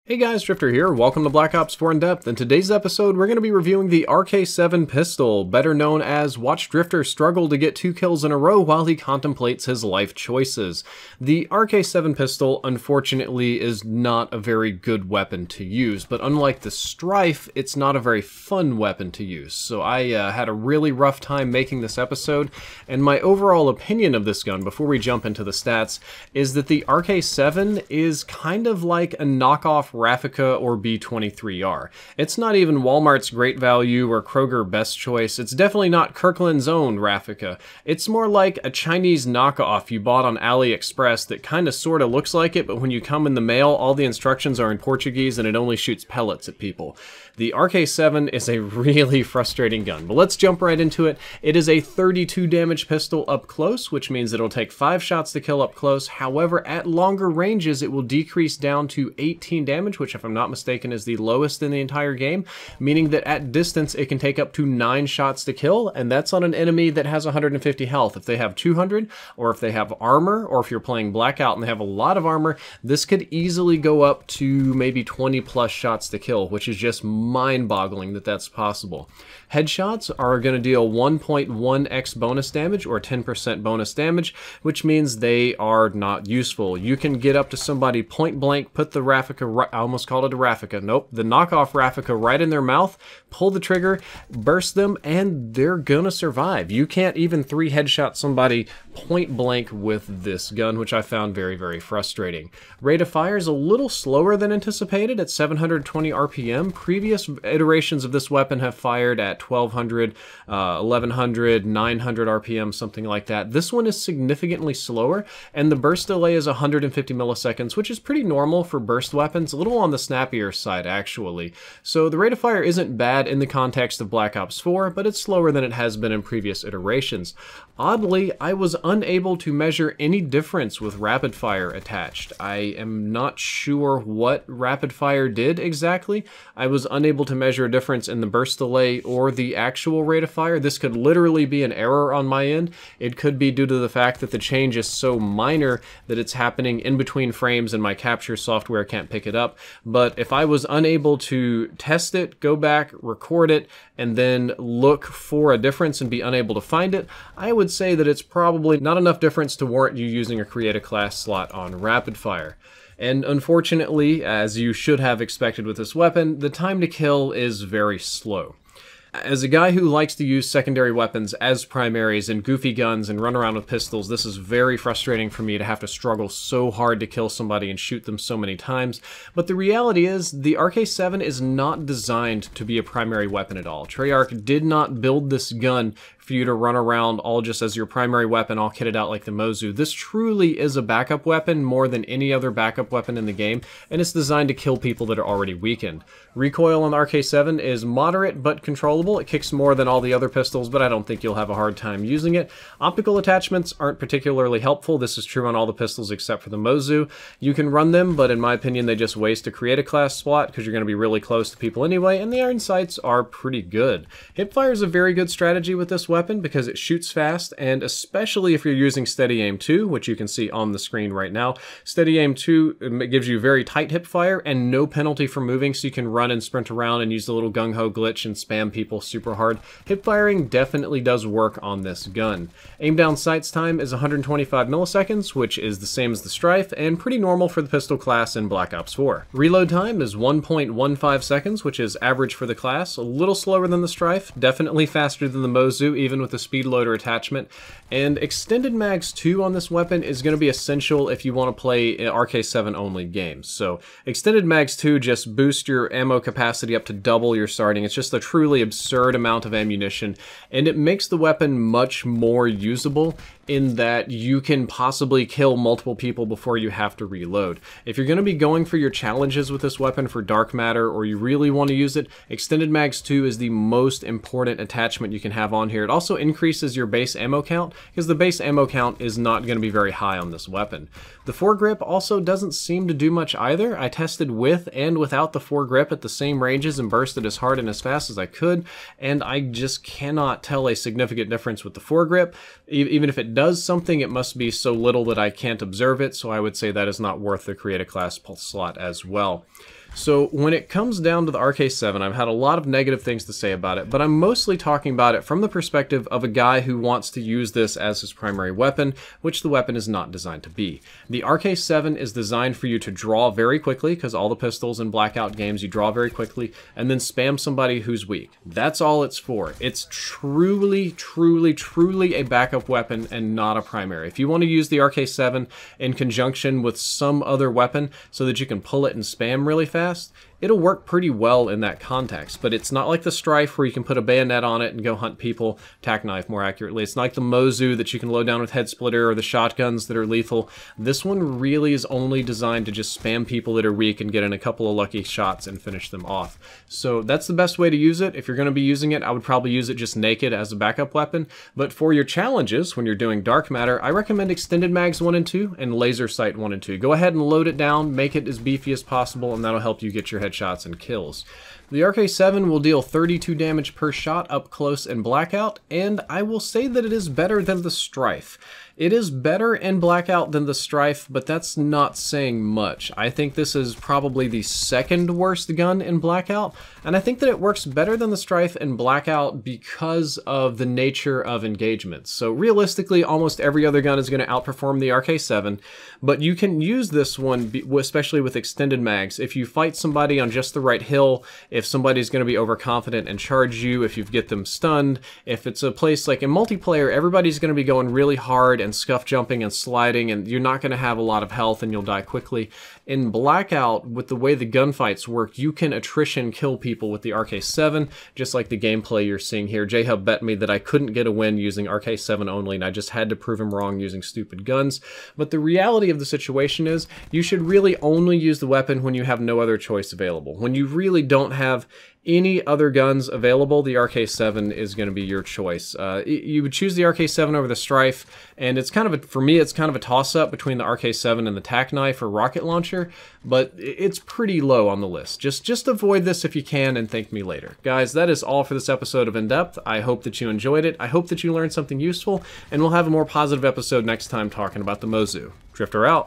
Hey guys, Drifter here. Welcome to Black Ops 4 In Depth. In today's episode, we're going to be reviewing the RK7 pistol, better known as watch Drifter struggle to get 2 kills in a row while he contemplates his life choices. The RK7 pistol, unfortunately, is not a very good weapon to use, but unlike the STRIFE, it's not a very fun weapon to use. So I had a really rough time making this episode, and my overall opinion of this gun, before we jump into the stats, is that the RK7 is kind of like a knockoff Raffica or B23R. It's not even Walmart's Great Value or Kroger Best Choice. It's definitely not Kirkland's own Raffica. It's more like a Chinese knockoff you bought on AliExpress that kinda sorta looks like it, but when you come in the mail, all the instructions are in Portuguese and it only shoots pellets at people. The RK7 is a really frustrating gun, but let's jump right into it. It is a 32 damage pistol up close, which means it'll take 5 shots to kill up close. However, at longer ranges, it will decrease down to 18 damage, which if I'm not mistaken is the lowest in the entire game, meaning that at distance it can take up to 9 shots to kill, and that's on an enemy that has 150 health. If they have 200, or if they have armor, or if you're playing Blackout and they have a lot of armor, this could easily go up to maybe 20 plus shots to kill, which is just mind-boggling that that's possible. Headshots are going to deal 1.1x bonus damage or 10% bonus damage, which means they are not useful. You can get up to somebody point blank, put the Raffica, I almost called it a Raffica, nope, the knockoff Raffica right in their mouth, pull the trigger, burst them, and they're gonna survive. You can't even 3 headshot somebody point blank with this gun, which I found very, very frustrating. Rate of fire is a little slower than anticipated at 720 RPM. Previous iterations of this weapon have fired at 1200, 1100, 900 RPM, something like that. This one is significantly slower, and the burst delay is 150 milliseconds, which is pretty normal for burst weapons, a little on the snappier side actually. So the rate of fire isn't bad in the context of Black Ops 4, but it's slower than it has been in previous iterations. Oddly, I was unable to measure any difference with rapid fire attached. I am not sure what rapid fire did exactly. I was unable to measure a difference in the burst delay or the actual rate of fire. This could literally be an error on my end. It could be due to the fact that the change is so minor that it's happening in between frames and my capture software can't pick it up. But if I was unable to test it, go back, record it, and then look for a difference and be unable to find it, I would say that it's probably not enough difference to warrant you using a create a class slot on rapid fire. And unfortunately, as you should have expected with this weapon, the time to kill is very slow. As a guy who likes to use secondary weapons as primaries and goofy guns and run around with pistols, this is very frustrating for me to have to struggle so hard to kill somebody and shoot them so many times. But the reality is, the RK7 is not designed to be a primary weapon at all. Treyarch did not build this gun for you to run around all just as your primary weapon, all kitted out like the Mozu. This truly is a backup weapon more than any other backup weapon in the game, and it's designed to kill people that are already weakened. Recoil on the RK7 is moderate but controllable. It kicks more than all the other pistols, but I don't think you'll have a hard time using it. Optical attachments aren't particularly helpful. This is true on all the pistols except for the Mozu. You can run them, but in my opinion they just waste a create a class slot because you're going to be really close to people anyway, and the iron sights are pretty good. Hipfire is a very good strategy with this weapon because it shoots fast, and especially if you're using Steady Aim 2, which you can see on the screen right now. Steady Aim 2 gives you very tight hipfire and no penalty for moving, so you can run and sprint around and use the little gung-ho glitch and spam people super hard. Hipfiring definitely does work on this gun. Aim down sights time is 125 milliseconds, which is the same as the STRIFE, and pretty normal for the pistol class in Black Ops 4. Reload time is 1.15 seconds, which is average for the class, a little slower than the STRIFE, definitely faster than the Mozu, even with the speed loader attachment. And extended mags 2 on this weapon is going to be essential if you want to play RK7 only games. So extended mags 2 just boost your ammo capacity up to double your starting. It's just a truly absurd amount of ammunition, and it makes the weapon much more usable in that you can possibly kill multiple people before you have to reload. If you're going to be going for your challenges with this weapon for dark matter, or you really want to use it, extended mags 2 is the most important attachment you can have on here. It also increases your base ammo count, because the base ammo count is not going to be very high on this weapon. The foregrip also doesn't seem to do much either. I tested with and without the foregrip at the same ranges and bursted as hard and as fast as I could, and I just cannot tell a significant difference with the foregrip. Even if it does something, it must be so little that I can't observe it, so I would say that is not worth the create a class slot as well. So when it comes down to the RK7, I've had a lot of negative things to say about it, but I'm mostly talking about it from the perspective of a guy who wants to use this as his primary weapon, which the weapon is not designed to be. The RK7 is designed for you to draw very quickly, because all the pistols in Blackout games you draw very quickly, and then spam somebody who's weak. That's all it's for. It's truly, truly, truly a backup weapon and not a primary. If you want to use the RK7 in conjunction with some other weapon so that you can pull it and spam really fast, it'll work pretty well in that context, but it's not like the STRIFE where you can put a bayonet on it and go hunt people, tack knife more accurately. It's not like the Mozu that you can load down with head splitter or the shotguns that are lethal. This one really is only designed to just spam people that are weak and get in a couple of lucky shots and finish them off. So that's the best way to use it. If you're going to be using it, I would probably use it just naked as a backup weapon, but for your challenges when you're doing dark matter, I recommend extended mags 1 and 2 and laser sight 1 and 2. Go ahead and load it down, make it as beefy as possible, and that'll help you get your headshots and kills. The RK7 will deal 32 damage per shot up close in Blackout, and I will say that it is better than the STRIFE. It is better in Blackout than the STRIFE, but that's not saying much. I think this is probably the second worst gun in Blackout, and I think that it works better than the STRIFE in Blackout because of the nature of engagements. So realistically, almost every other gun is going to outperform the RK7, but you can use this one, especially with extended mags, if you fight somebody on just the right hill, if somebody's going to be overconfident and charge you, if you get them stunned, if it's a place like in multiplayer, everybody's going to be going really hard and scuff jumping and sliding, and you're not going to have a lot of health and you'll die quickly. In Blackout, with the way the gunfights work, you can attrition kill people with the RK7, just like the gameplay you're seeing here. J-Hub bet me that I couldn't get a win using RK7 only, and I just had to prove him wrong using stupid guns. But the reality of the situation is, you should really only use the weapon when you have no other choice available. When you really don't have any other guns available, the RK7 is going to be your choice. You would choose the RK7 over the STRIFE, and it's kind of for me, it's kind of a toss-up between the RK7 and the tack knife or rocket launcher, but it's pretty low on the list. Just avoid this if you can, and thank me later. Guys, that is all for this episode of In Depth. I hope that you enjoyed it. I hope that you learned something useful, and we'll have a more positive episode next time talking about the Mozu. Drifter out.